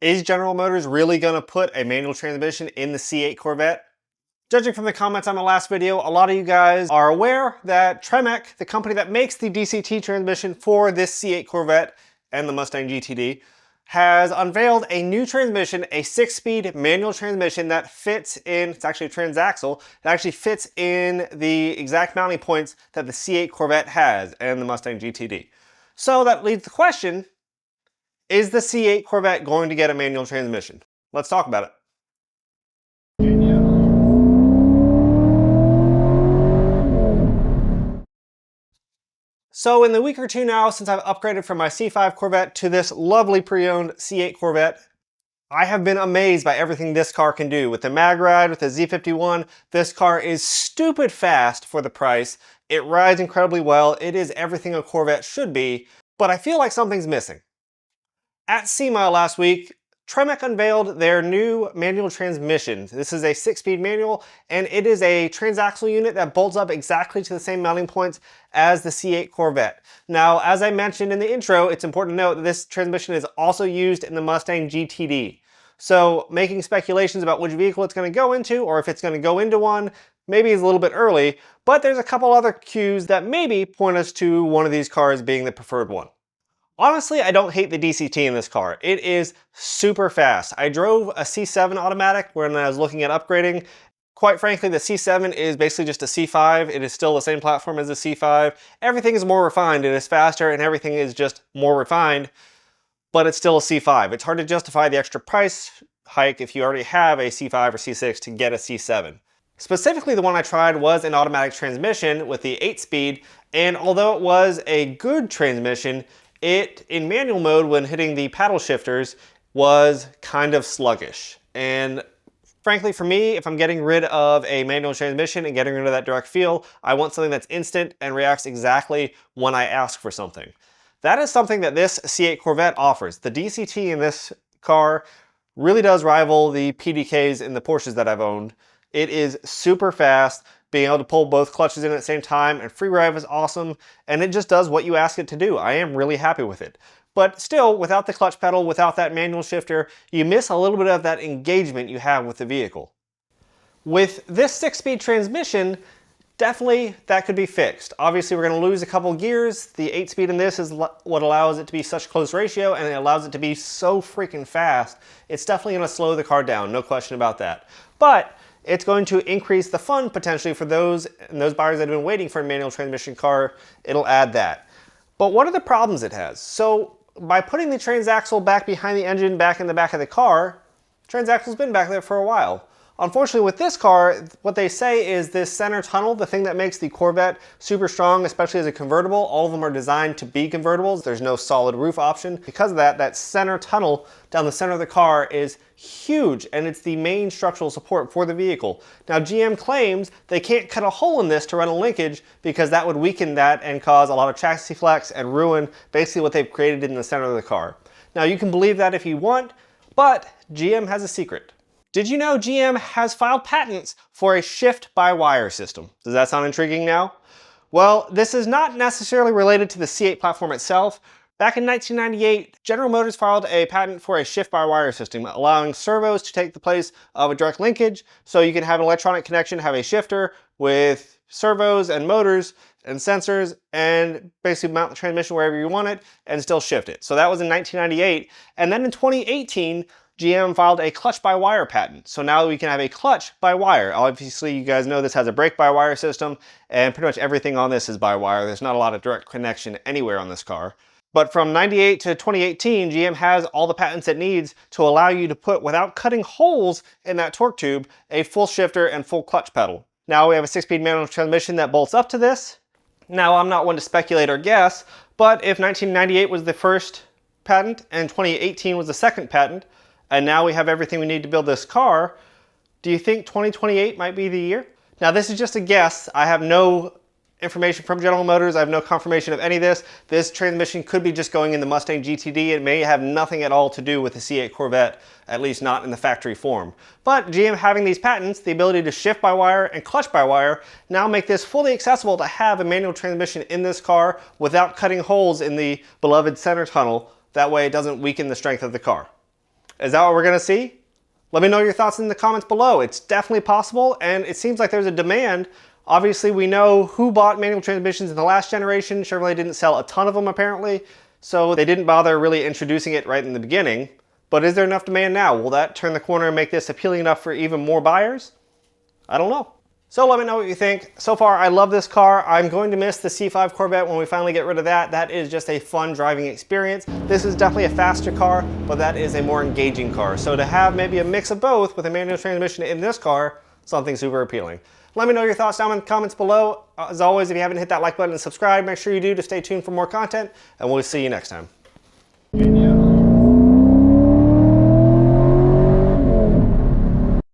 Is General Motors really going to put a manual transmission in the C8 Corvette? Judging from the comments on the last video, a lot of you guys are aware that Tremec, the company that makes the DCT transmission for this C8 Corvette and the Mustang GTD, has unveiled a new transmission, a 6-speed manual transmission that fits in, it's actually a transaxle, it actually fits in the exact mounting points that the C8 Corvette has and the Mustang GTD. So that leads the question, is the C8 Corvette going to get a manual transmission? Let's talk about it. So in the week or two now since I've upgraded from my C5 Corvette to this lovely pre-owned C8 Corvette, I have been amazed by everything this car can do. With the mag ride, with the Z51, this car is stupid fast for the price. It rides incredibly well. It is everything a Corvette should be, but I feel like something's missing. At SEMA last week, Tremec unveiled their new manual transmission. This is a 6-speed manual, and it is a transaxle unit that bolts up exactly to the same mounting points as the C8 Corvette. Now, as I mentioned in the intro, it's important to note that this transmission is also used in the Mustang GTD. So making speculations about which vehicle it's going to go into, or if it's going to go into one, maybe is a little bit early, but there's a couple other cues that maybe point us to one of these cars being the preferred one. Honestly, I don't hate the DCT in this car. It is super fast. I drove a C7 automatic when I was looking at upgrading. Quite frankly, the C7 is basically just a C5. It is still the same platform as the C5. Everything is more refined. It is faster and everything is just more refined, but it's still a C5. It's hard to justify the extra price hike if you already have a C5 or C6 to get a C7. Specifically, the one I tried was an automatic transmission with the 8-speed, and although it was a good transmission, it, in manual mode, when hitting the paddle shifters, was kind of sluggish. And frankly, for me, if I'm getting rid of a manual transmission and getting rid of that direct feel, I want something that's instant and reacts exactly when I ask for something. That is something that this C8 Corvette offers. The DCT in this car really does rival the PDKs in the Porsches that I've owned. It is super fast. Being able to pull both clutches in at the same time and free rev is awesome, and it just does what you ask it to do. I am really happy with it. But still, without the clutch pedal, without that manual shifter, you miss a little bit of that engagement you have with the vehicle. With this 6-speed transmission, definitely that could be fixed. Obviously, we're going to lose a couple gears. The 8-speed in this is what allows it to be such close ratio, and it allows it to be so freaking fast. It's definitely going to slow the car down, no question about that. But it's going to increase the fun potentially for those buyers that have been waiting for a manual transmission car. It'll add that. But what are the problems it has? So by putting the transaxle back behind the engine, back in the back of the car, transaxle's been back there for a while. Unfortunately, with this car, what they say is this center tunnel, the thing that makes the Corvette super strong, especially as a convertible. All of them are designed to be convertibles. There's no solid roof option. Because of that, that center tunnel down the center of the car is huge, and it's the main structural support for the vehicle. Now, GM claims they can't cut a hole in this to run a linkage because that would weaken that and cause a lot of chassis flex and ruin basically what they've created in the center of the car. Now, you can believe that if you want, but GM has a secret. Did you know GM has filed patents for a shift-by-wire system? Does that sound intriguing now? Well, this is not necessarily related to the C8 platform itself. Back in 1998, General Motors filed a patent for a shift-by-wire system, allowing servos to take the place of a direct linkage, so you can have an electronic connection, have a shifter with servos and motors and sensors, and basically mount the transmission wherever you want it and still shift it. So that was in 1998, and then in 2018, GM filed a clutch-by-wire patent. So now we can have a clutch-by-wire. Obviously, you guys know this has a brake-by-wire system, and pretty much everything on this is by-wire. There's not a lot of direct connection anywhere on this car. But from 98 to 2018, GM has all the patents it needs to allow you to put, without cutting holes in that torque tube, a full shifter and full clutch pedal. Now we have a 6-speed manual transmission that bolts up to this. Now, I'm not one to speculate or guess, but if 1998 was the first patent and 2018 was the second patent, and now we have everything we need to build this car, do you think 2028 might be the year? Now, this is just a guess. I have no information from General Motors. I have no confirmation of any of this. This transmission could be just going in the Mustang GTD. It may have nothing at all to do with the C8 Corvette, at least not in the factory form. But GM having these patents, the ability to shift by wire and clutch by wire, now make this fully accessible to have a manual transmission in this car without cutting holes in the beloved center tunnel. That way it doesn't weaken the strength of the car. Is that what we're gonna see? Let me know your thoughts in the comments below. It's definitely possible, and it seems like there's a demand. Obviously, we know who bought manual transmissions in the last generation. Chevrolet didn't sell a ton of them, apparently, so they didn't bother really introducing it right in the beginning. But is there enough demand now? Will that turn the corner and make this appealing enough for even more buyers? I don't know. So let me know what you think. So far, I love this car. I'm going to miss the C5 Corvette when we finally get rid of that. That is just a fun driving experience. This is definitely a faster car, but that is a more engaging car. So to have maybe a mix of both with a manual transmission in this car, something super appealing. Let me know your thoughts down in the comments below. As always, if you haven't hit that like button and subscribe, make sure you do to stay tuned for more content, and we'll see you next time.